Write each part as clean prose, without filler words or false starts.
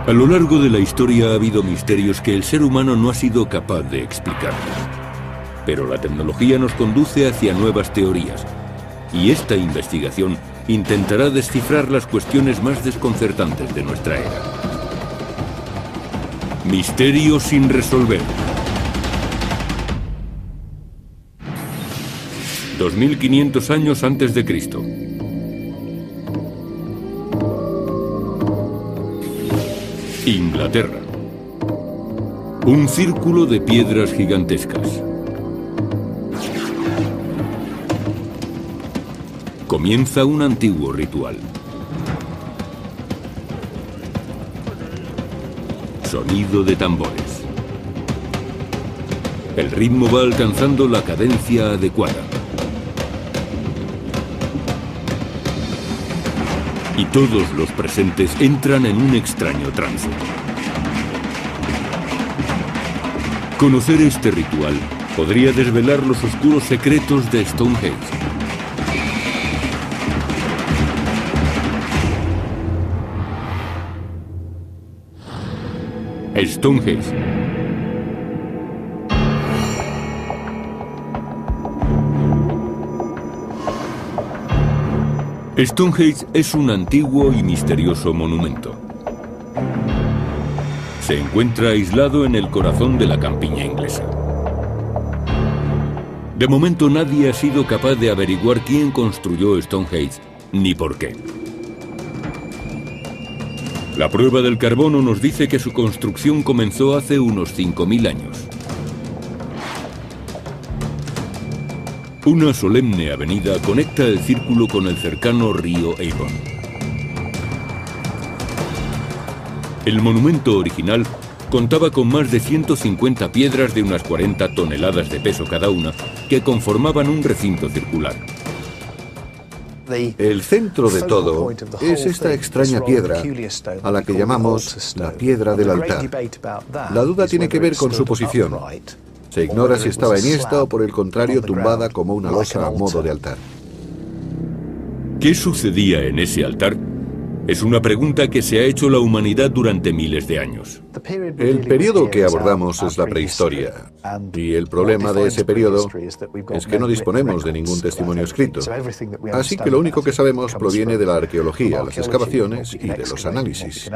A lo largo de la historia ha habido misterios que el ser humano no ha sido capaz de explicar. Pero la tecnología nos conduce hacia nuevas teorías, y esta investigación intentará descifrar las cuestiones más desconcertantes de nuestra era. Misterios sin resolver. 2500 años antes de Cristo. Inglaterra. Un círculo de piedras gigantescas. Comienza un antiguo ritual. Sonido de tambores. El ritmo va alcanzando la cadencia adecuada. Y todos los presentes entran en un extraño trance. Conocer este ritual podría desvelar los oscuros secretos de Stonehenge. Stonehenge. Stonehenge es un antiguo y misterioso monumento. Se encuentra aislado en el corazón de la campiña inglesa. De momento nadie ha sido capaz de averiguar quién construyó Stonehenge ni por qué. La prueba del carbono nos dice que su construcción comenzó hace unos 5000 años. Una solemne avenida conecta el círculo con el cercano río Avon. El monumento original contaba con más de 150 piedras de unas 40 toneladas de peso cada una, que conformaban un recinto circular. El centro de todo es esta extraña piedra, a la que llamamos la piedra del altar. La duda tiene que ver con su posición. Se ignora si estaba enhiesta o por el contrario tumbada como una losa a modo de altar. ¿Qué sucedía en ese altar? Es una pregunta que se ha hecho la humanidad durante miles de años. El periodo que abordamos es la prehistoria, y el problema de ese periodo es que no disponemos de ningún testimonio escrito. Así que lo único que sabemos proviene de la arqueología, las excavaciones y de los análisis.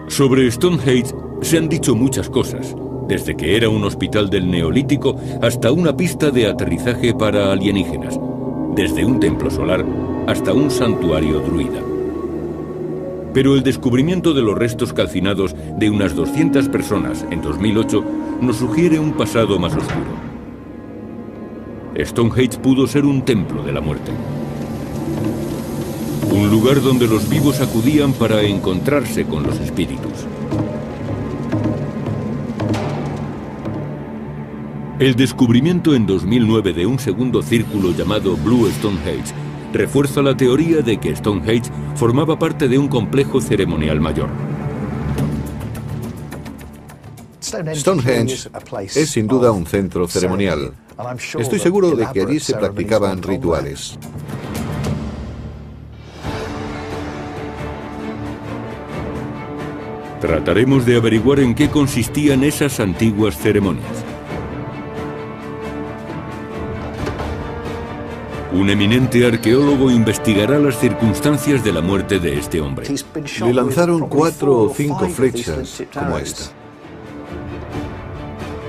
Sobre Stonehenge se han dicho muchas cosas, desde que era un hospital del Neolítico hasta una pista de aterrizaje para alienígenas, desde un templo solar hasta un santuario druida. Pero el descubrimiento de los restos calcinados de unas 200 personas en 2008 nos sugiere un pasado más oscuro. Stonehenge pudo ser un templo de la muerte. Un lugar donde los vivos acudían para encontrarse con los espíritus. El descubrimiento en 2009 de un segundo círculo llamado Blue Stonehenge refuerza la teoría de que Stonehenge formaba parte de un complejo ceremonial mayor. Stonehenge es sin duda un centro ceremonial. Estoy seguro de que allí se practicaban rituales. Trataremos de averiguar en qué consistían esas antiguas ceremonias. Un eminente arqueólogo investigará las circunstancias de la muerte de este hombre. Le lanzaron 4 o 5 flechas como esta.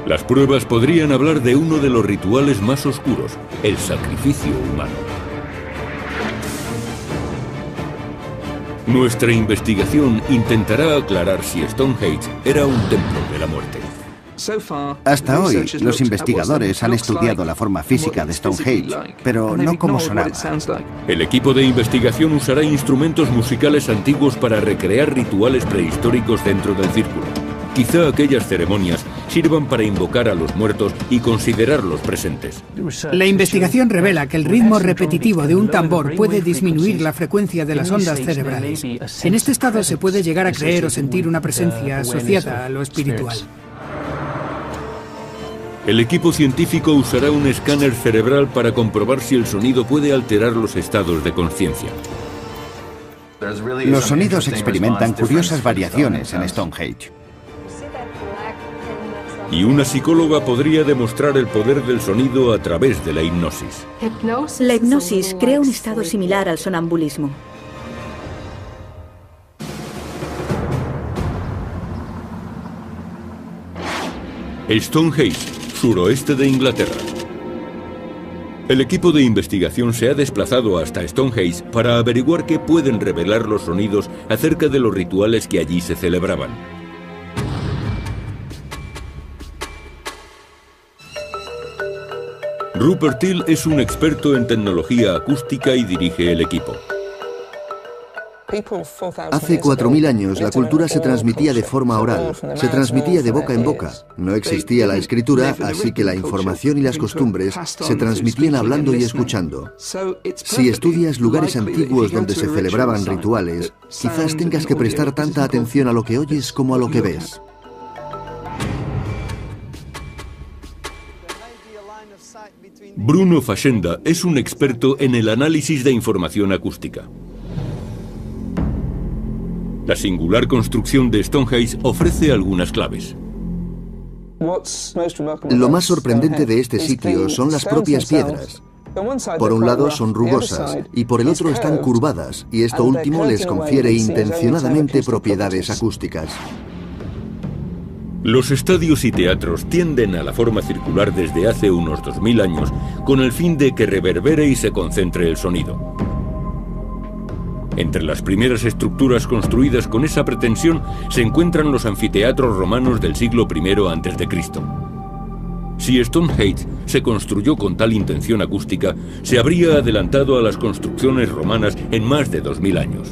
Las pruebas podrían hablar de uno de los rituales más oscuros, el sacrificio humano. Nuestra investigación intentará aclarar si Stonehenge era un templo de la muerte. Hasta hoy, los investigadores han estudiado la forma física de Stonehenge, pero no cómo sonaba. El equipo de investigación usará instrumentos musicales antiguos para recrear rituales prehistóricos dentro del círculo. Quizá aquellas ceremonias sirvan para invocar a los muertos y considerarlos presentes. La investigación revela que el ritmo repetitivo de un tambor puede disminuir la frecuencia de las ondas cerebrales. En este estado se puede llegar a creer o sentir una presencia asociada a lo espiritual. El equipo científico usará un escáner cerebral para comprobar si el sonido puede alterar los estados de conciencia. Los sonidos experimentan curiosas variaciones en Stonehenge. Y una psicóloga podría demostrar el poder del sonido a través de la hipnosis. La hipnosis crea un estado similar al sonambulismo. Stonehenge, suroeste de Inglaterra. El equipo de investigación se ha desplazado hasta Stonehenge para averiguar qué pueden revelar los sonidos acerca de los rituales que allí se celebraban. Rupert Till es un experto en tecnología acústica y dirige el equipo. Hace 4000 años la cultura se transmitía de forma oral, se transmitía de boca en boca. No existía la escritura, así que la información y las costumbres se transmitían hablando y escuchando. Si estudias lugares antiguos donde se celebraban rituales, quizás tengas que prestar tanta atención a lo que oyes como a lo que ves. Bruno Facenda es un experto en el análisis de información acústica. La singular construcción de Stonehenge ofrece algunas claves. Lo más sorprendente de este sitio son las propias piedras. Por un lado son rugosas y por el otro están curvadas, y esto último les confiere intencionadamente propiedades acústicas. Los estadios y teatros tienden a la forma circular desde hace unos 2000 años con el fin de que reverbere y se concentre el sonido. Entre las primeras estructuras construidas con esa pretensión se encuentran los anfiteatros romanos del siglo I a.C. Si Stonehenge se construyó con tal intención acústica, se habría adelantado a las construcciones romanas en más de 2000 años.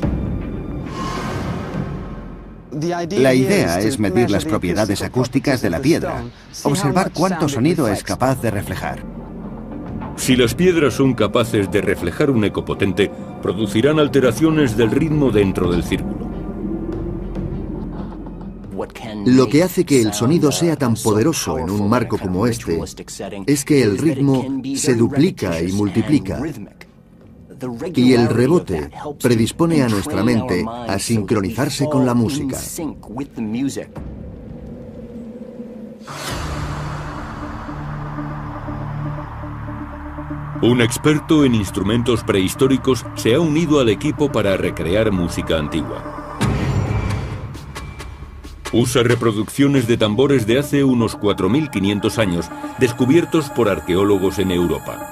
La idea es medir las propiedades acústicas de la piedra, observar cuánto sonido es capaz de reflejar. Si las piedras son capaces de reflejar un eco potente, producirán alteraciones del ritmo dentro del círculo. Lo que hace que el sonido sea tan poderoso en un marco como este es que el ritmo se duplica y multiplica. Y el rebote predispone a nuestra mente a sincronizarse con la música. Un experto en instrumentos prehistóricos se ha unido al equipo para recrear música antigua. Usa reproducciones de tambores de hace unos 4500 años, descubiertos por arqueólogos en Europa.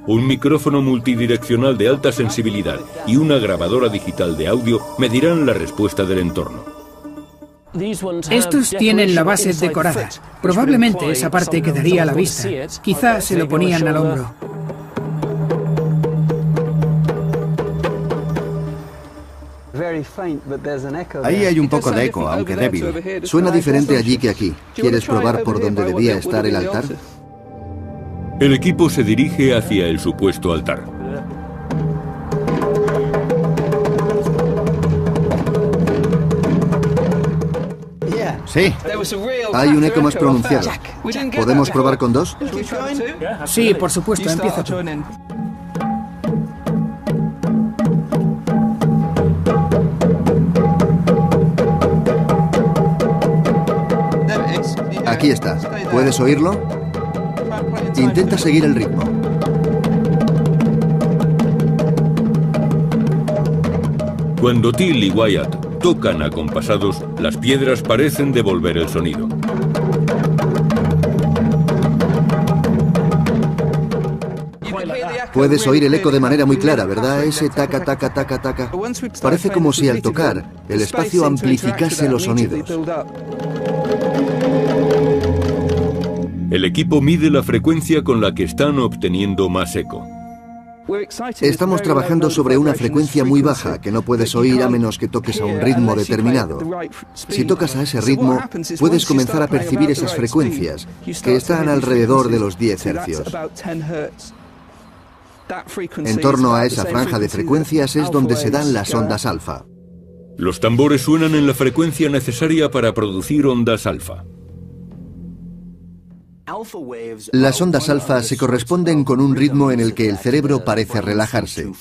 Un micrófono multidireccional de alta sensibilidad y una grabadora digital de audio medirán la respuesta del entorno. Estos tienen la base decorada. Probablemente esa parte quedaría a la vista. Quizá se lo ponían al hombro. Ahí hay un poco de eco, aunque débil. Suena diferente allí que aquí. ¿Quieres probar por dónde debía estar el altar? El equipo se dirige hacia el supuesto altar. Sí. Hay un eco más pronunciado. ¿Podemos probar con dos? Sí, por supuesto, empieza tú. Aquí está. ¿Puedes oírlo? Intenta seguir el ritmo. Cuando Till y Wyatt tocan acompasados, las piedras parecen devolver el sonido. Puedes oír el eco de manera muy clara, ¿verdad? Ese taca, taca, taca, taca. Parece como si al tocar, el espacio amplificase los sonidos. El equipo mide la frecuencia con la que están obteniendo más eco. Estamos trabajando sobre una frecuencia muy baja que no puedes oír a menos que toques a un ritmo determinado. Si tocas a ese ritmo, puedes comenzar a percibir esas frecuencias, que están alrededor de los 10 hercios. En torno a esa franja de frecuencias es donde se dan las ondas alfa. Los tambores suenan en la frecuencia necesaria para producir ondas alfa. Las ondas alfa se corresponden con un ritmo en el que el cerebro parece relajarse.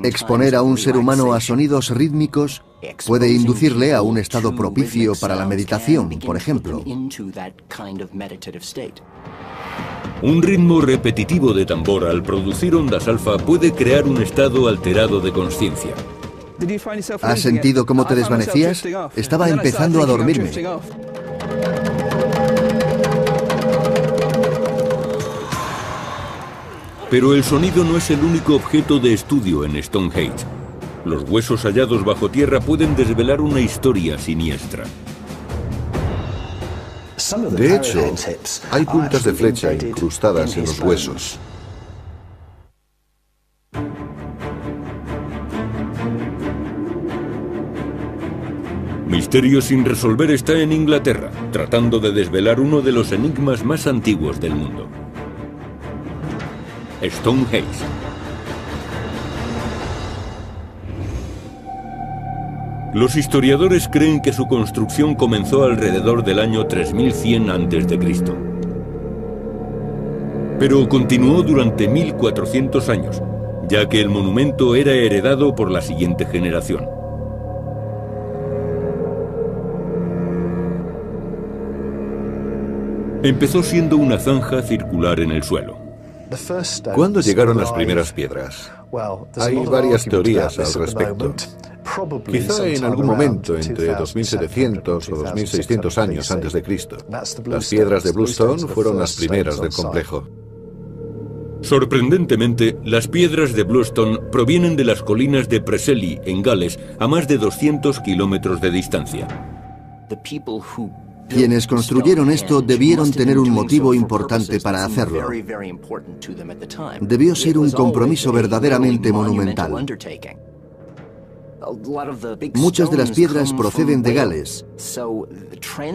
Exponer a un ser humano a sonidos rítmicos puede inducirle a un estado propicio para la meditación, por ejemplo. Un ritmo repetitivo de tambor al producir ondas alfa puede crear un estado alterado de conciencia. ¿Has sentido cómo te desvanecías? Estaba empezando a dormirme. Pero el sonido no es el único objeto de estudio en Stonehenge. Los huesos hallados bajo tierra pueden desvelar una historia siniestra. De hecho, hay puntas de flecha incrustadas en los huesos. Misterio sin resolver está en Inglaterra, tratando de desvelar uno de los enigmas más antiguos del mundo. Stonehenge. Los historiadores creen que su construcción comenzó alrededor del año 3100 a.C. Pero continuó durante 1400 años, ya que el monumento era heredado por la siguiente generación. Empezó siendo una zanja circular en el suelo. ¿Cuándo llegaron las primeras piedras? Hay varias teorías al respecto. Quizá en algún momento entre 2700 o 2600 años antes de Cristo. Las piedras de Bluestone fueron las primeras del complejo. Sorprendentemente, las piedras de Bluestone provienen de las colinas de Preseli, en Gales, a más de 200 kilómetros de distancia. Quienes construyeron esto debieron tener un motivo importante para hacerlo. Debió ser un compromiso verdaderamente monumental. Muchas de las piedras proceden de Gales,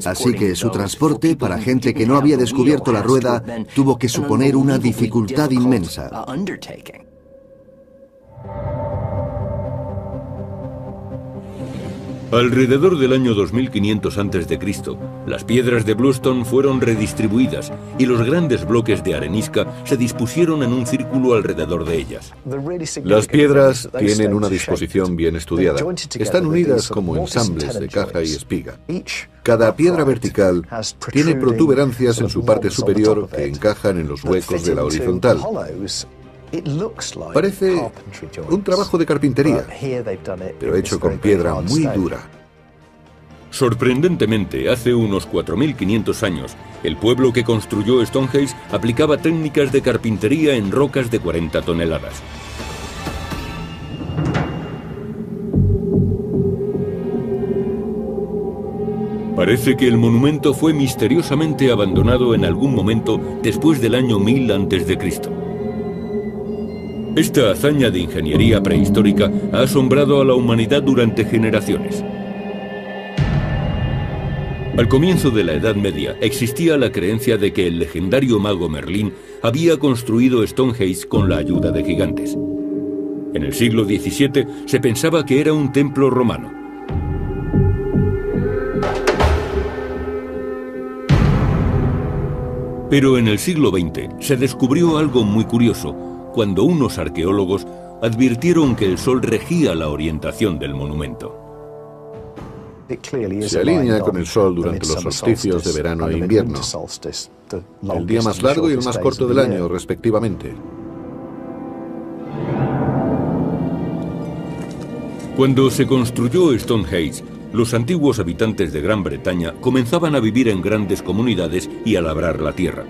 así que su transporte para gente que no había descubierto la rueda tuvo que suponer una dificultad inmensa. Alrededor del año 2500 a.C., las piedras de Bluestone fueron redistribuidas y los grandes bloques de arenisca se dispusieron en un círculo alrededor de ellas. Las piedras tienen una disposición bien estudiada. Están unidas como ensambles de caja y espiga. Cada piedra vertical tiene protuberancias en su parte superior que encajan en los huecos de la horizontal. Parece un trabajo de carpintería, pero hecho con piedra muy dura. Sorprendentemente, hace unos 4500 años, el pueblo que construyó Stonehenge aplicaba técnicas de carpintería en rocas de 40 toneladas. Parece que el monumento fue misteriosamente abandonado en algún momento después del año 1000 a.C. Esta hazaña de ingeniería prehistórica ha asombrado a la humanidad durante generaciones. Al comienzo de la Edad Media existía la creencia de que el legendario mago Merlín había construido Stonehenge con la ayuda de gigantes. En el siglo XVII se pensaba que era un templo romano. Pero en el siglo XX se descubrió algo muy curioso, cuando unos arqueólogos advirtieron que el sol regía la orientación del monumento. Se alinea con el sol durante los solsticios de verano e invierno, el día más largo y el más corto del año, respectivamente. Cuando se construyó Stonehenge, los antiguos habitantes de Gran Bretaña comenzaban a vivir en grandes comunidades y a labrar la tierra.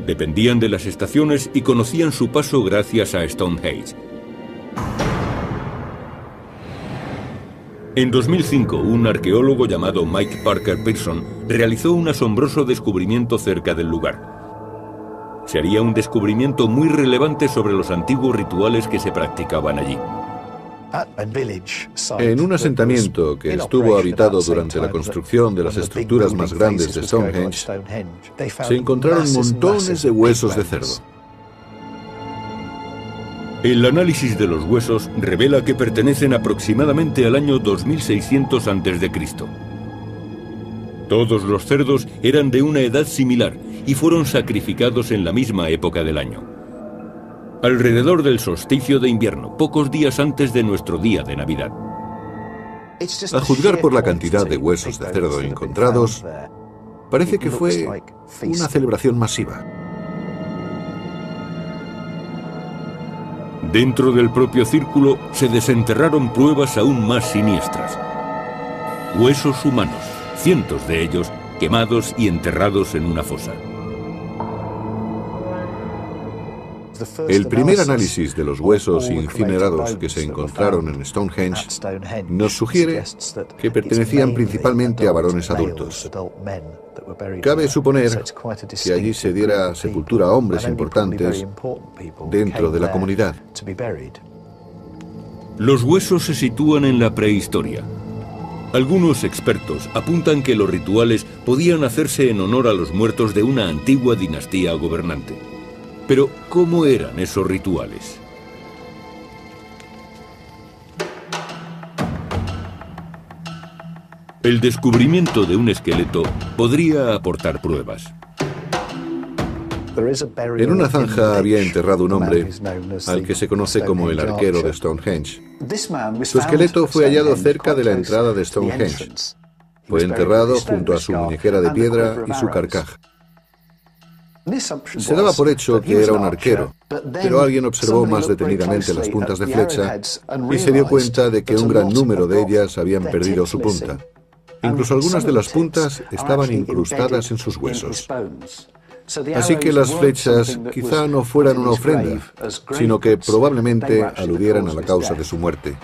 Dependían de las estaciones y conocían su paso gracias a Stonehenge. En 2005, un arqueólogo llamado Mike Parker Pearson realizó un asombroso descubrimiento cerca del lugar. Sería un descubrimiento muy relevante sobre los antiguos rituales que se practicaban allí. En un asentamiento que estuvo habitado durante la construcción de las estructuras más grandes de Stonehenge, se encontraron montones de huesos de cerdo. El análisis de los huesos revela que pertenecen aproximadamente al año 2600 a.C. Todos los cerdos eran de una edad similar y fueron sacrificados en la misma época del año. Alrededor del solsticio de invierno, pocos días antes de nuestro día de Navidad. A juzgar por la cantidad de huesos de cerdo encontrados, parece que fue una celebración masiva. Dentro del propio círculo se desenterraron pruebas aún más siniestras. Huesos humanos, cientos de ellos quemados y enterrados en una fosa. El primer análisis de los huesos incinerados que se encontraron en Stonehenge nos sugiere que pertenecían principalmente a varones adultos. Cabe suponer que allí se diera sepultura a hombres importantes dentro de la comunidad. Los huesos se sitúan en la prehistoria. Algunos expertos apuntan que los rituales podían hacerse en honor a los muertos de una antigua dinastía gobernante. Pero, ¿cómo eran esos rituales? El descubrimiento de un esqueleto podría aportar pruebas. En una zanja había enterrado un hombre al que se conoce como el arquero de Stonehenge. Su esqueleto fue hallado cerca de la entrada de Stonehenge. Fue enterrado junto a su muñequera de piedra y su carcaj. Se daba por hecho que era un arquero, pero alguien observó más detenidamente las puntas de flecha y se dio cuenta de que un gran número de ellas habían perdido su punta. Incluso algunas de las puntas estaban incrustadas en sus huesos. Así que las flechas quizá no fueran una ofrenda, sino que probablemente aludieran a la causa de su muerte.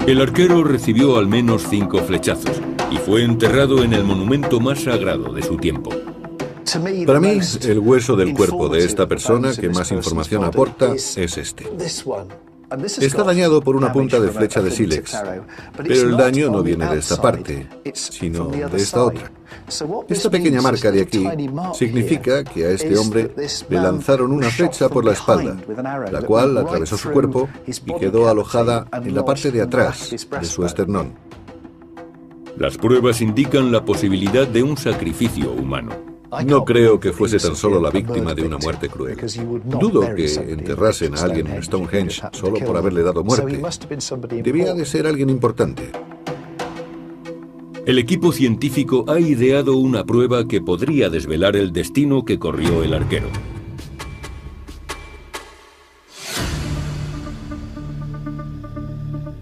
El arquero recibió al menos 5 flechazos y fue enterrado en el monumento más sagrado de su tiempo. Para mí, el hueso del cuerpo de esta persona que más información aporta es este. Está dañado por una punta de flecha de sílex, pero el daño no viene de esta parte, sino de esta otra. Esta pequeña marca de aquí significa que a este hombre le lanzaron una flecha por la espalda, la cual atravesó su cuerpo y quedó alojada en la parte de atrás de su esternón. Las pruebas indican la posibilidad de un sacrificio humano. No creo que fuese tan solo la víctima de una muerte cruel. Dudo que enterrasen a alguien en Stonehenge solo por haberle dado muerte. Debía de ser alguien importante. El equipo científico ha ideado una prueba que podría desvelar el destino que corrió el arquero.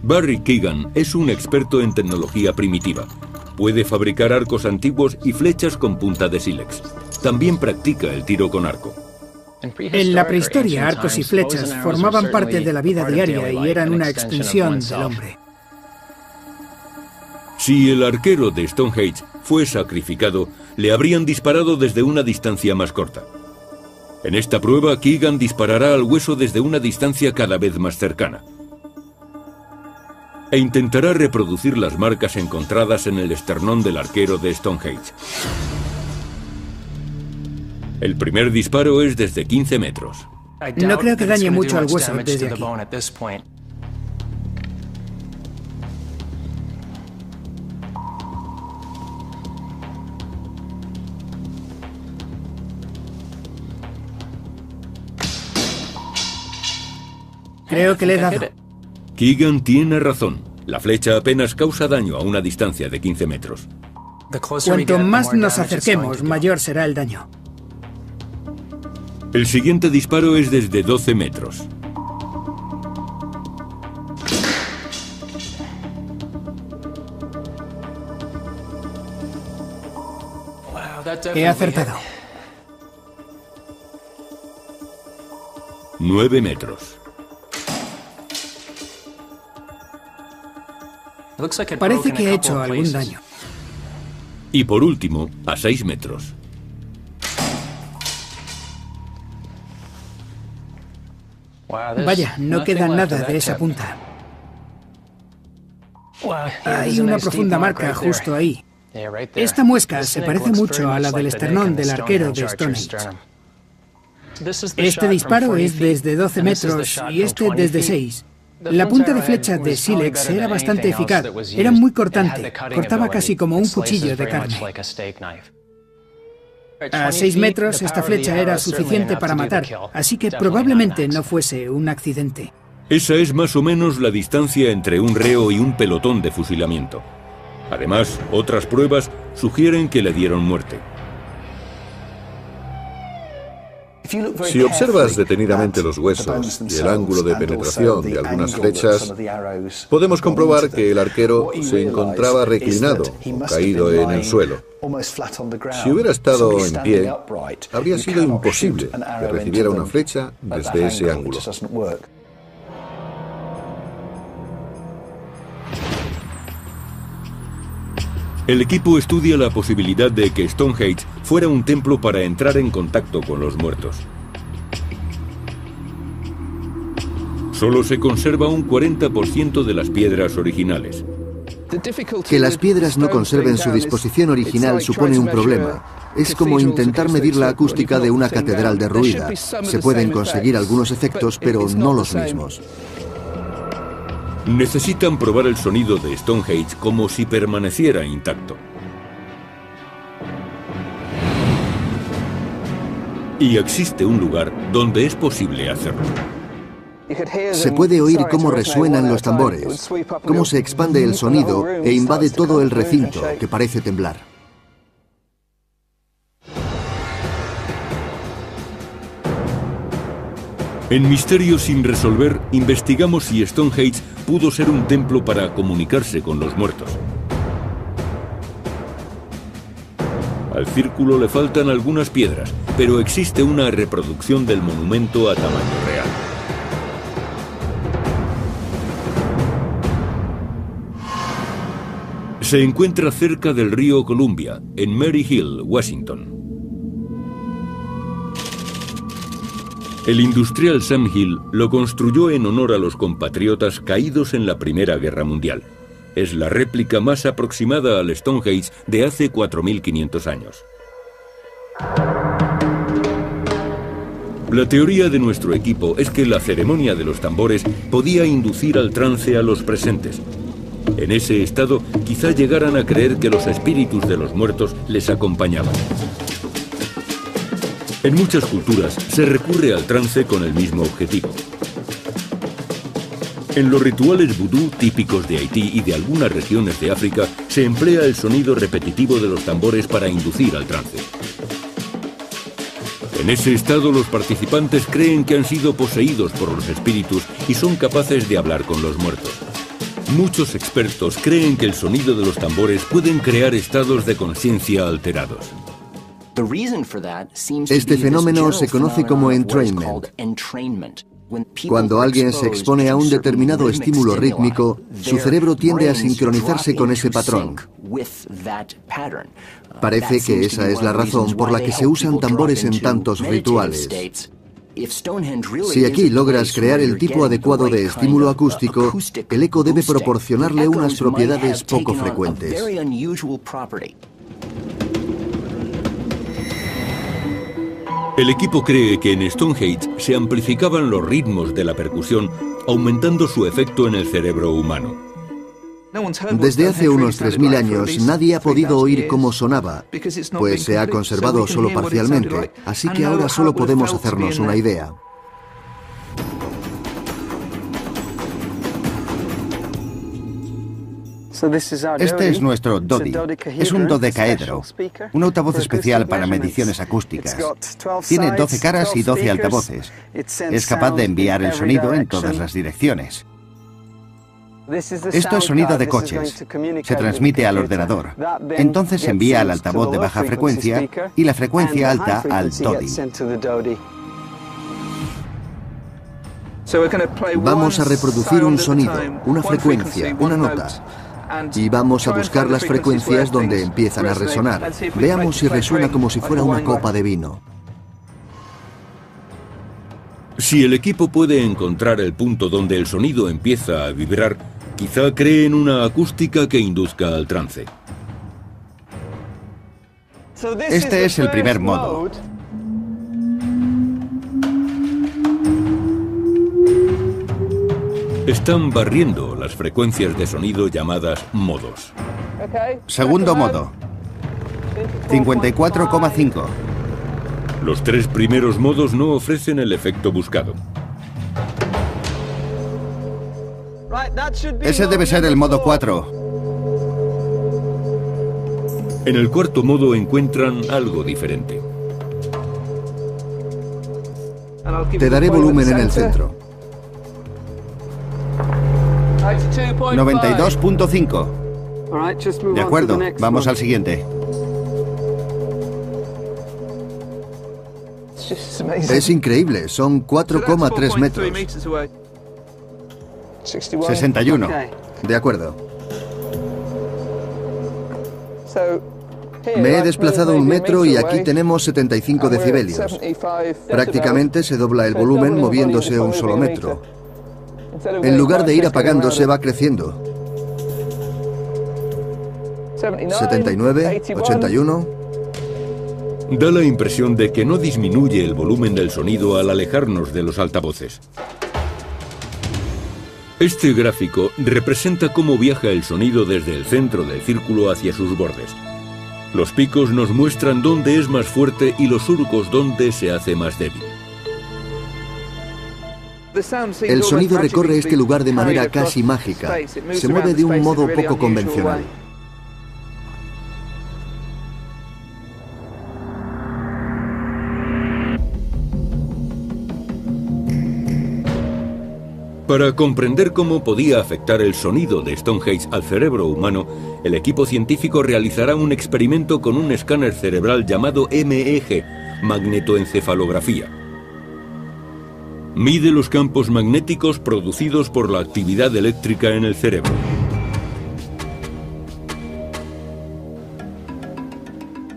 Barry Keegan es un experto en tecnología primitiva. Puede fabricar arcos antiguos y flechas con punta de sílex. También practica el tiro con arco. En la prehistoria, arcos y flechas formaban parte de la vida diaria y eran una extensión del hombre. Si el arquero de Stonehenge fue sacrificado, le habrían disparado desde una distancia más corta. En esta prueba, Keegan disparará al hueso desde una distancia cada vez más cercana. E intentará reproducir las marcas encontradas en el esternón del arquero de Stonehenge. El primer disparo es desde 15 metros. No creo que dañe mucho al hueso desde aquí. Creo que le he dado. Keegan tiene razón. La flecha apenas causa daño a una distancia de 15 metros. Cuanto más nos acerquemos, mayor será el daño. El siguiente disparo es desde 12 metros. He acertado. 9 metros. Parece que ha hecho algún daño. Y por último, a 6 metros. Vaya, no queda nada de esa punta. Hay una profunda marca justo ahí. Esta muesca se parece mucho a la del esternón del arquero de Stonehenge. Este disparo es desde 12 metros y este desde 6. La punta de flecha de sílex era bastante eficaz, era muy cortante, cortaba casi como un cuchillo de carne. A 6 metros esta flecha era suficiente para matar, así que probablemente no fuese un accidente. Esa es más o menos la distancia entre un reo y un pelotón de fusilamiento. Además, otras pruebas sugieren que le dieron muerte. Si observas detenidamente los huesos y el ángulo de penetración de algunas flechas, podemos comprobar que el arquero se encontraba reclinado o caído en el suelo. Si hubiera estado en pie, habría sido imposible que recibiera una flecha desde ese ángulo. El equipo estudia la posibilidad de que Stonehenge fuera un templo para entrar en contacto con los muertos. Solo se conserva un 40% de las piedras originales. Que las piedras no conserven su disposición original supone un problema. Es como intentar medir la acústica de una catedral derruida. Se pueden conseguir algunos efectos, pero no los mismos. Necesitan probar el sonido de Stonehenge como si permaneciera intacto. Y existe un lugar donde es posible hacerlo. Se puede oír cómo resuenan los tambores, cómo se expande el sonido e invade todo el recinto, que parece temblar. En Misterios sin resolver, investigamos si Stonehenge pudo ser un templo para comunicarse con los muertos. Al círculo le faltan algunas piedras, pero existe una reproducción del monumento a tamaño real. Se encuentra cerca del río Columbia, en Mary Hill, Washington. El industrial Sam Hill lo construyó en honor a los compatriotas caídos en la Primera Guerra Mundial. Es la réplica más aproximada al Stonehenge de hace 4500 años. La teoría de nuestro equipo es que la ceremonia de los tambores podía inducir al trance a los presentes. En ese estado, quizá llegaran a creer que los espíritus de los muertos les acompañaban. En muchas culturas se recurre al trance con el mismo objetivo. En los rituales vudú típicos de Haití y de algunas regiones de África se emplea el sonido repetitivo de los tambores para inducir al trance. En ese estado los participantes creen que han sido poseídos por los espíritus y son capaces de hablar con los muertos. Muchos expertos creen que el sonido de los tambores pueden crear estados de conciencia alterados. Este fenómeno se conoce como entrainment. Cuando alguien se expone a un determinado estímulo rítmico, su cerebro tiende a sincronizarse con ese patrón. Parece que esa es la razón por la que se usan tambores en tantos rituales. Si aquí logras crear el tipo adecuado de estímulo acústico, el eco debe proporcionarle unas propiedades poco frecuentes. El equipo cree que en Stonehenge se amplificaban los ritmos de la percusión, aumentando su efecto en el cerebro humano. Desde hace unos 3000 años nadie ha podido oír cómo sonaba, pues se ha conservado solo parcialmente, así que ahora solo podemos hacernos una idea. Este es nuestro Dodi. Es un dodecaedro, un altavoz especial para mediciones acústicas. Tiene 12 caras y 12 altavoces. Es capaz de enviar el sonido en todas las direcciones. Esto es sonido de coches. Se transmite al ordenador. Entonces se envía al altavoz de baja frecuencia y la frecuencia alta al Dodi. Vamos a reproducir un sonido, una frecuencia, una nota. Y vamos a buscar las frecuencias donde empiezan a resonar. Veamos si resuena como si fuera una copa de vino. Si el equipo puede encontrar el punto donde el sonido empieza a vibrar, quizá creen una acústica que induzca al trance. Este es el primer modo. Están barriendo las frecuencias de sonido llamadas modos. Segundo modo. 54,5. Los 3 primeros modos no ofrecen el efecto buscado. Ese debe ser el modo 4. En el cuarto modo encuentran algo diferente. Te daré volumen en el centro. 92,5. De acuerdo, vamos al siguiente. Es increíble, son 4,3 metros. 61. De acuerdo. Me he desplazado 1 metro y aquí tenemos 75 decibelios. Prácticamente se dobla el volumen moviéndose 1 solo metro. En lugar de ir apagándose, va creciendo. 79, 81... Da la impresión de que no disminuye el volumen del sonido al alejarnos de los altavoces. Este gráfico representa cómo viaja el sonido desde el centro del círculo hacia sus bordes. Los picos nos muestran dónde es más fuerte y los surcos dónde se hace más débil. El sonido recorre este lugar de manera casi mágica. Se mueve de un modo poco convencional. Para comprender cómo podía afectar el sonido de Stonehenge al cerebro humano, el equipo científico realizará un experimento con un escáner cerebral llamado MEG, magnetoencefalografía. Mide los campos magnéticos producidos por la actividad eléctrica en el cerebro.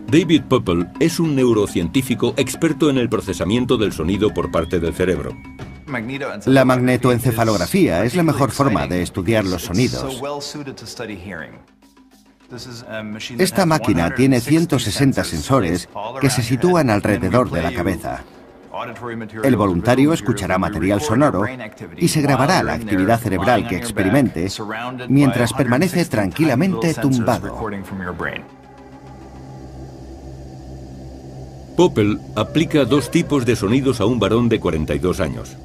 David Poeppel es un neurocientífico experto en el procesamiento del sonido por parte del cerebro. La magnetoencefalografía es la mejor forma de estudiar los sonidos. Esta máquina tiene 160 sensores que se sitúan alrededor de la cabeza. El voluntario escuchará material sonoro y se grabará la actividad cerebral que experimente mientras permanece tranquilamente tumbado. Poeppel aplica 2 tipos de sonidos a un varón de 42 años.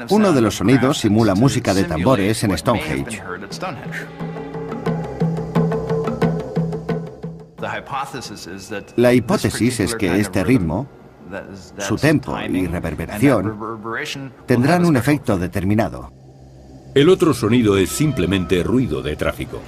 Uno de los sonidos simula música de tambores en Stonehenge. La hipótesis es que este ritmo, su tempo y reverberación tendrán un efecto determinado. El otro sonido es simplemente ruido de tráfico.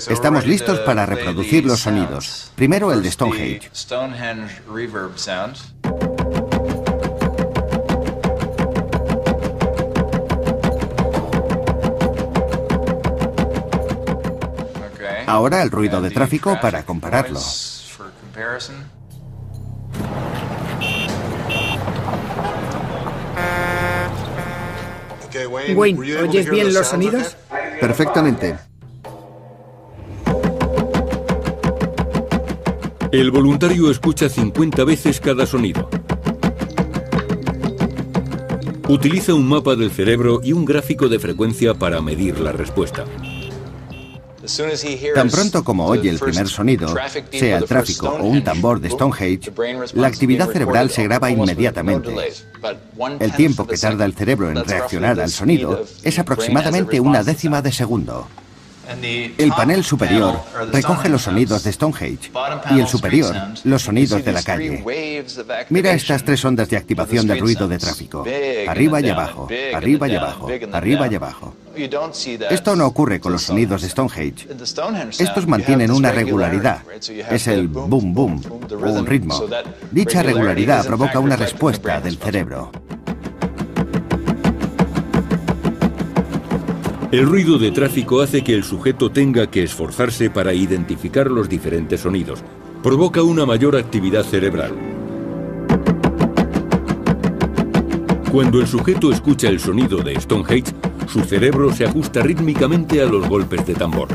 Estamos listos para reproducir los sonidos. Primero el de Stonehenge. Ahora el ruido de tráfico para compararlo. Wayne, ¿oyes bien los sonidos? Perfectamente. El voluntario escucha 50 veces cada sonido. Utiliza un mapa del cerebro y un gráfico de frecuencia para medir la respuesta. Tan pronto como oye el primer sonido, sea el tráfico o un tambor de Stonehenge, la actividad cerebral se graba inmediatamente. El tiempo que tarda el cerebro en reaccionar al sonido es aproximadamente 1/10 de segundo. El panel superior recoge los sonidos de Stonehenge y el superior los sonidos de la calle. Mira estas 3 ondas de activación del ruido de tráfico. Arriba y abajo, arriba y abajo, arriba y abajo. Esto no ocurre con los sonidos de Stonehenge. Estos mantienen una regularidad. Es el boom boom, o un ritmo. Dicha regularidad provoca una respuesta del cerebro. El ruido de tráfico hace que el sujeto tenga que esforzarse para identificar los diferentes sonidos. Provoca una mayor actividad cerebral. Cuando el sujeto escucha el sonido de Stonehenge, su cerebro se ajusta rítmicamente a los golpes de tambor.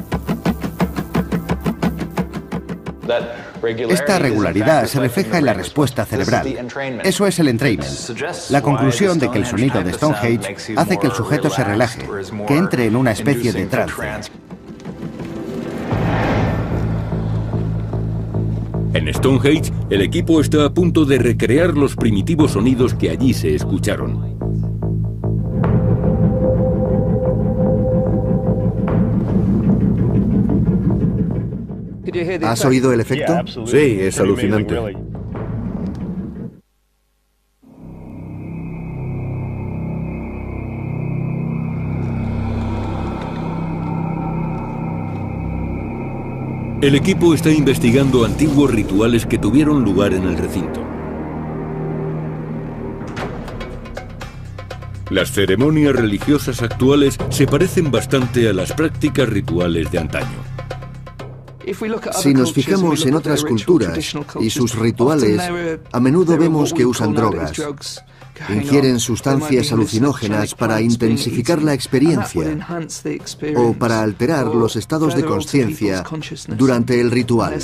Esta regularidad se refleja en la respuesta cerebral. Eso es el entrainment. La conclusión de que el sonido de Stonehenge hace que el sujeto se relaje, que entre en una especie de trance. En Stonehenge, el equipo está a punto de recrear los primitivos sonidos que allí se escucharon. ¿Has oído el efecto? Sí, es alucinante. El equipo está investigando antiguos rituales que tuvieron lugar en el recinto. Las ceremonias religiosas actuales se parecen bastante a las prácticas rituales de antaño. Si nos fijamos en otras culturas y sus rituales, a menudo vemos que usan drogas. Ingieren sustancias alucinógenas para intensificar la experiencia o para alterar los estados de conciencia durante el ritual.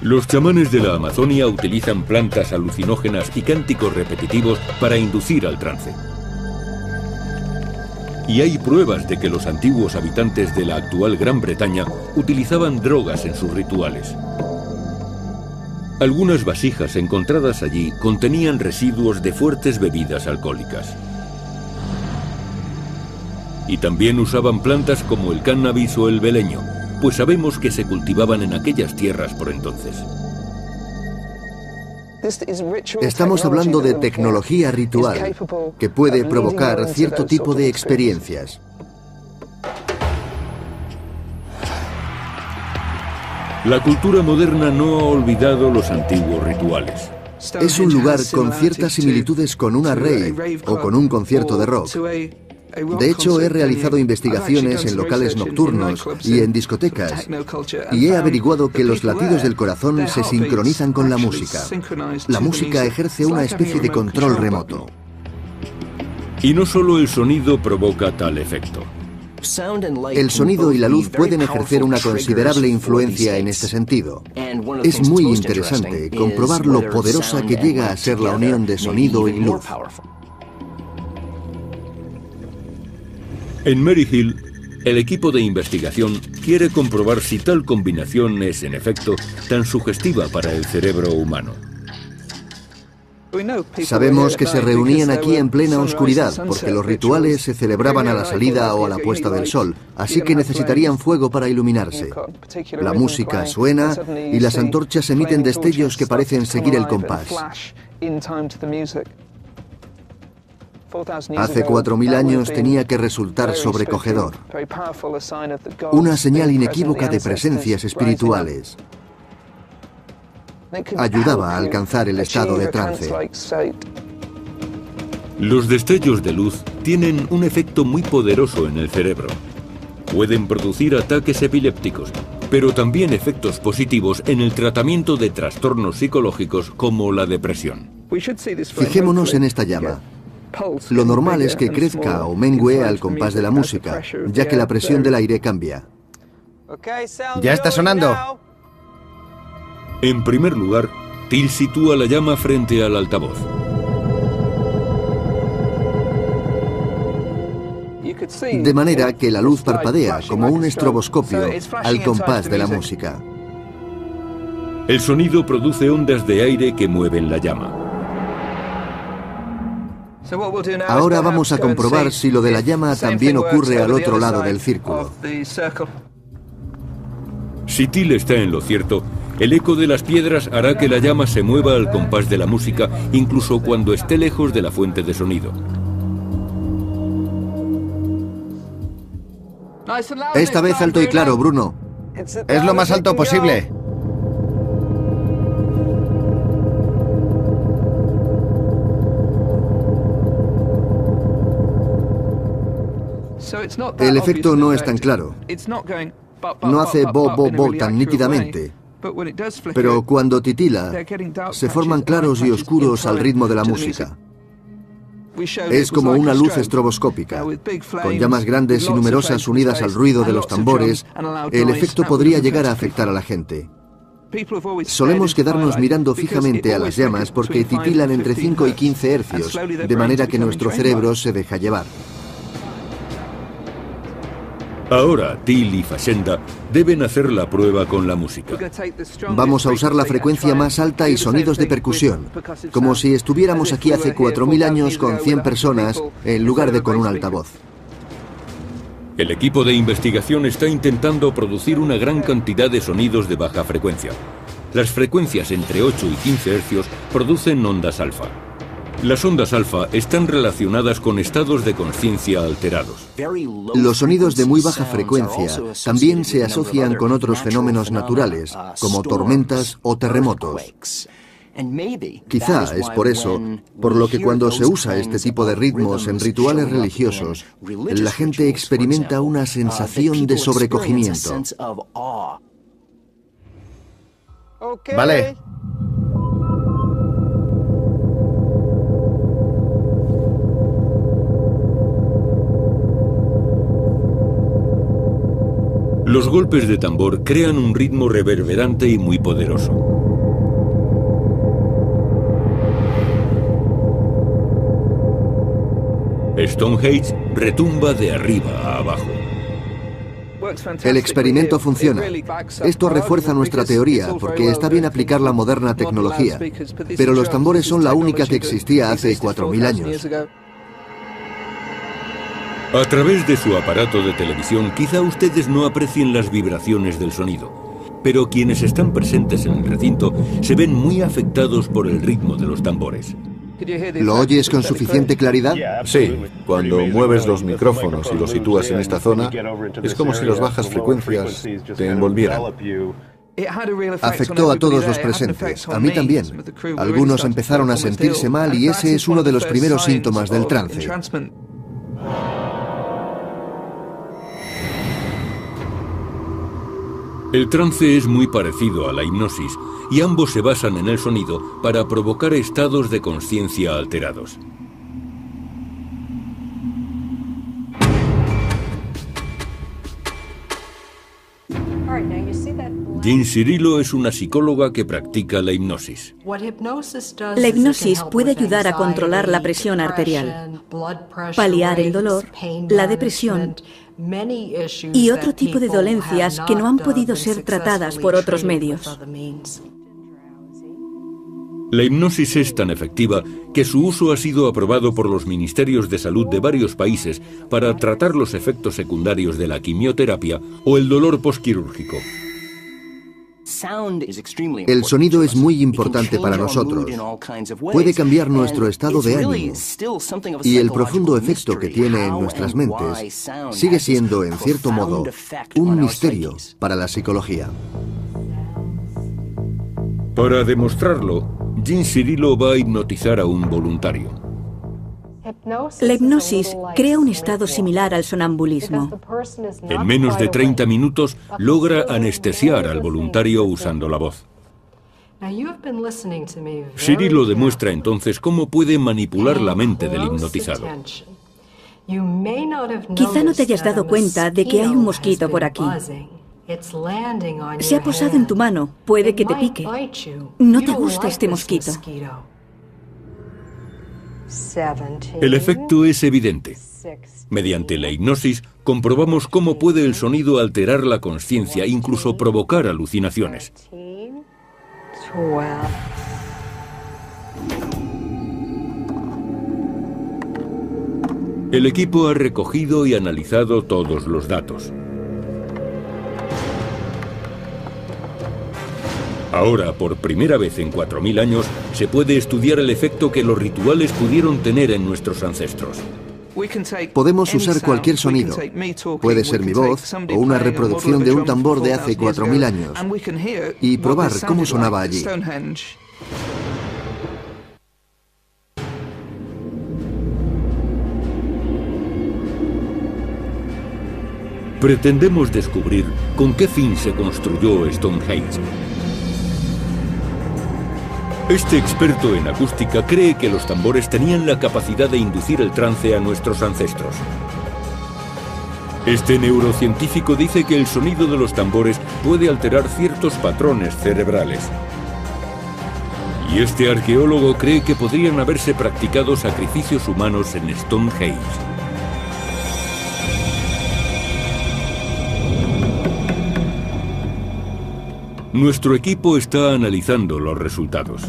Los chamanes de la Amazonia utilizan plantas alucinógenas y cánticos repetitivos para inducir al trance. Y hay pruebas de que los antiguos habitantes de la actual Gran Bretaña utilizaban drogas en sus rituales. Algunas vasijas encontradas allí contenían residuos de fuertes bebidas alcohólicas. Y también usaban plantas como el cannabis o el beleño, pues sabemos que se cultivaban en aquellas tierras por entonces. Estamos hablando de tecnología ritual que puede provocar cierto tipo de experiencias. La cultura moderna no ha olvidado los antiguos rituales. Es un lugar con ciertas similitudes con una rave o con un concierto de rock. De hecho, he realizado investigaciones en locales nocturnos y en discotecas y he averiguado que los latidos del corazón se sincronizan con la música. La música ejerce una especie de control remoto. Y no solo el sonido provoca tal efecto. El sonido y la luz pueden ejercer una considerable influencia en este sentido. Es muy interesante comprobar lo poderosa que llega a ser la unión de sonido y luz. En Maryhill, el equipo de investigación quiere comprobar si tal combinación es, en efecto, tan sugestiva para el cerebro humano. Sabemos que se reunían aquí en plena oscuridad, porque los rituales se celebraban a la salida o a la puesta del sol, así que necesitarían fuego para iluminarse. La música suena y las antorchas emiten destellos que parecen seguir el compás. Hace 4000 años tenía que resultar sobrecogedor. Una señal inequívoca de presencias espirituales. Ayudaba a alcanzar el estado de trance. Los destellos de luz tienen un efecto muy poderoso en el cerebro. Pueden producir ataques epilépticos, pero también efectos positivos en el tratamiento de trastornos psicológicos como la depresión. Fijémonos en esta llama. Lo normal es que crezca o mengue al compás de la música, ya que la presión del aire cambia. Ya está sonando. En primer lugar, Till sitúa la llama frente al altavoz. De manera que la luz parpadea como un estroboscopio al compás de la música. El sonido produce ondas de aire que mueven la llama. Ahora vamos a comprobar si lo de la llama también ocurre al otro lado del círculo. Si Till está en lo cierto, el eco de las piedras hará que la llama se mueva al compás de la música, incluso cuando esté lejos de la fuente de sonido. Esta vez alto y claro, Bruno. Es lo más alto posible. El efecto no es tan claro. No hace bo, bo, bo tan nítidamente. Pero cuando titila, se forman claros y oscuros al ritmo de la música. Es como una luz estroboscópica. Con llamas grandes y numerosas unidas al ruido de los tambores, el efecto podría llegar a afectar a la gente. Solemos quedarnos mirando fijamente a las llamas porque titilan entre 5 y 15 hercios, de manera que nuestro cerebro se deja llevar. Ahora, Till y Fashenda deben hacer la prueba con la música. Vamos a usar la frecuencia más alta y sonidos de percusión, como si estuviéramos aquí hace 4000 años con 100 personas en lugar de con un altavoz. El equipo de investigación está intentando producir una gran cantidad de sonidos de baja frecuencia. Las frecuencias entre 8 y 15 hercios producen ondas alfa. Las ondas alfa están relacionadas con estados de conciencia alterados. Los sonidos de muy baja frecuencia también se asocian con otros fenómenos naturales, como tormentas o terremotos. Quizá es por eso, por lo que cuando se usa este tipo de ritmos en rituales religiosos, la gente experimenta una sensación de sobrecogimiento. Vale. Los golpes de tambor crean un ritmo reverberante y muy poderoso. Stonehenge retumba de arriba a abajo. El experimento funciona. Esto refuerza nuestra teoría porque está bien aplicar la moderna tecnología, pero los tambores son la única que existía hace 4000 años. A través de su aparato de televisión, quizá ustedes no aprecien las vibraciones del sonido, pero quienes están presentes en el recinto se ven muy afectados por el ritmo de los tambores. ¿Lo oyes con suficiente claridad? Sí, cuando mueves los micrófonos y los sitúas en esta zona, es como si las bajas frecuencias te envolvieran. Afectó a todos los presentes, a mí también. Algunos empezaron a sentirse mal y ese es uno de los primeros síntomas del trance. El trance es muy parecido a la hipnosis y ambos se basan en el sonido para provocar estados de conciencia alterados. Jean Cirillo es una psicóloga que practica la hipnosis. La hipnosis puede ayudar a controlar la presión arterial, paliar el dolor, la depresión y otro tipo de dolencias que no han podido ser tratadas por otros medios. La hipnosis es tan efectiva que su uso ha sido aprobado por los ministerios de salud de varios países para tratar los efectos secundarios de la quimioterapia o el dolor posquirúrgico. El sonido es muy importante para nosotros. Puede cambiar nuestro estado de ánimo. Y el profundo efecto que tiene en nuestras mentes sigue siendo, en cierto modo, un misterio para la psicología. Para demostrarlo, Jean Cirillo va a hipnotizar a un voluntario. La hipnosis crea un estado similar al sonambulismo. En menos de 30 minutos logra anestesiar al voluntario usando la voz. Cirillo demuestra entonces cómo puede manipular la mente del hipnotizado. Quizá no te hayas dado cuenta de que hay un mosquito por aquí. Se ha posado en tu mano, puede que te pique. No te gusta este mosquito. El efecto es evidente. Mediante la hipnosis comprobamos cómo puede el sonido alterar la conciencia e incluso provocar alucinaciones. El equipo ha recogido y analizado todos los datos. Ahora, por primera vez en 4000 años, se puede estudiar el efecto que los rituales pudieron tener en nuestros ancestros. Podemos usar cualquier sonido. Puede ser mi voz o una reproducción de un tambor de hace 4000 años y probar cómo sonaba allí. Pretendemos descubrir con qué fin se construyó Stonehenge. Este experto en acústica cree que los tambores tenían la capacidad de inducir el trance a nuestros ancestros. Este neurocientífico dice que el sonido de los tambores puede alterar ciertos patrones cerebrales. Y este arqueólogo cree que podrían haberse practicado sacrificios humanos en Stonehenge. Nuestro equipo está analizando los resultados.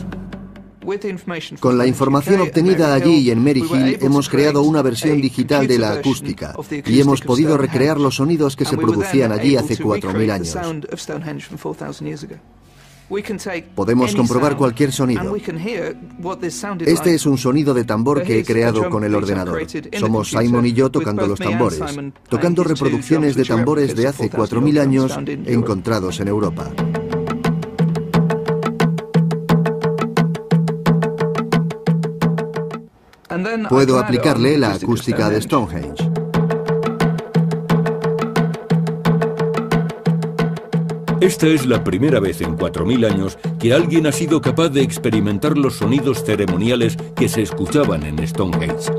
Con la información obtenida allí y en Maryhill hemos creado una versión digital de la acústica y hemos podido recrear los sonidos que se producían allí hace 4.000 años. Podemos comprobar cualquier sonido. Este es un sonido de tambor que he creado con el ordenador. Somos Simon y yo tocando los tambores, tocando reproducciones de tambores de hace 4.000 años encontrados en Europa. Puedo aplicarle la acústica de Stonehenge. Esta es la primera vez en 4.000 años que alguien ha sido capaz de experimentar los sonidos ceremoniales que se escuchaban en Stonehenge.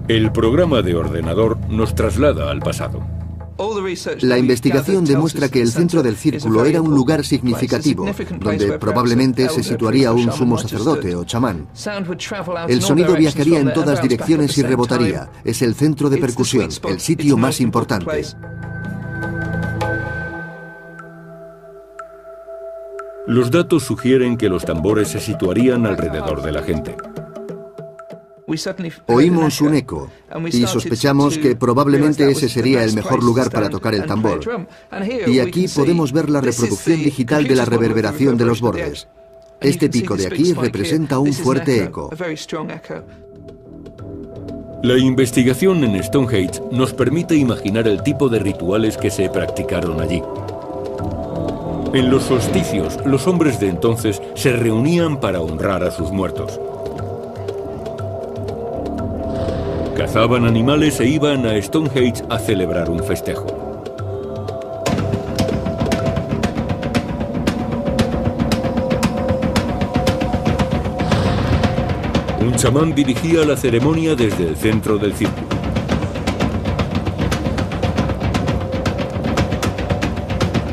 El programa de ordenador nos traslada al pasado. La investigación demuestra que el centro del círculo era un lugar significativo, donde probablemente se situaría un sumo sacerdote o chamán. El sonido viajaría en todas direcciones y rebotaría. Es el centro de percusión, el sitio más importante. Los datos sugieren que los tambores se situarían alrededor de la gente. Oímos un eco y sospechamos que probablemente ese sería el mejor lugar para tocar el tambor. Y aquí podemos ver la reproducción digital de la reverberación de los bordes. Este pico de aquí representa un fuerte eco. La investigación en Stonehenge nos permite imaginar el tipo de rituales que se practicaron allí. En los solsticios, los hombres de entonces se reunían para honrar a sus muertos. Cazaban animales e iban a Stonehenge a celebrar un festejo. Un chamán dirigía la ceremonia desde el centro del círculo.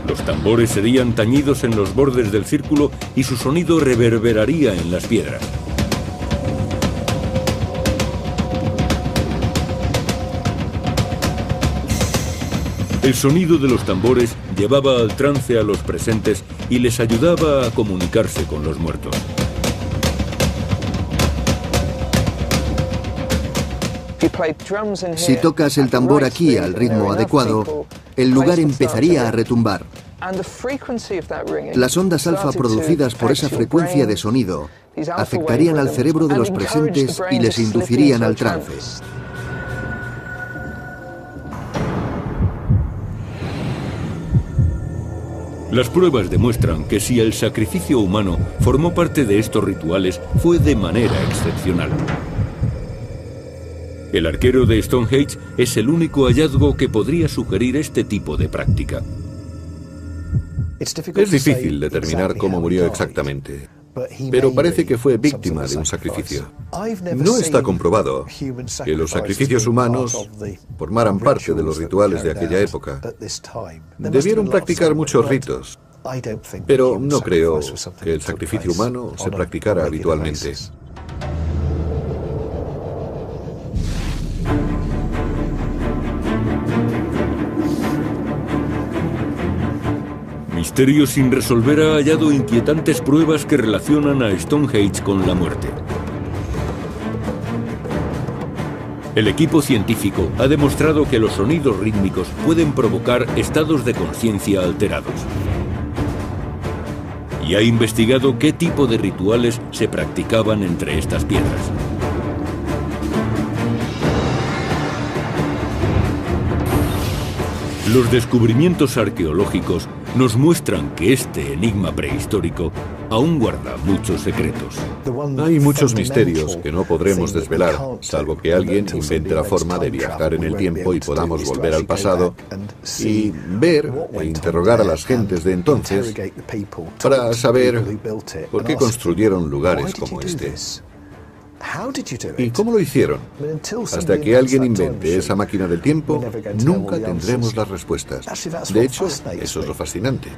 Los tambores serían tañidos en los bordes del círculo y su sonido reverberaría en las piedras. El sonido de los tambores llevaba al trance a los presentes y les ayudaba a comunicarse con los muertos. Si tocas el tambor aquí al ritmo adecuado, el lugar empezaría a retumbar. Las ondas alfa producidas por esa frecuencia de sonido afectarían al cerebro de los presentes y les inducirían al trance. Las pruebas demuestran que si el sacrificio humano formó parte de estos rituales, fue de manera excepcional. El arquero de Stonehenge es el único hallazgo que podría sugerir este tipo de práctica. Es difícil determinar cómo murió exactamente, pero parece que fue víctima de un sacrificio. No está comprobado que los sacrificios humanos formaran parte de los rituales de aquella época. Debieron practicar muchos ritos, pero no creo que el sacrificio humano se practicara habitualmente. Misterio sin resolver ha hallado inquietantes pruebas que relacionan a Stonehenge con la muerte. El equipo científico ha demostrado que los sonidos rítmicos pueden provocar estados de conciencia alterados. Y ha investigado qué tipo de rituales se practicaban entre estas piedras. Los descubrimientos arqueológicos nos muestran que este enigma prehistórico aún guarda muchos secretos. Hay muchos misterios que no podremos desvelar, salvo que alguien invente la forma de viajar en el tiempo y podamos volver al pasado y ver e interrogar a las gentes de entonces para saber por qué construyeron lugares como este. ¿Y cómo lo hicieron? Hasta que alguien invente esa máquina del tiempo, nunca tendremos las respuestas. De hecho, eso es lo fascinante.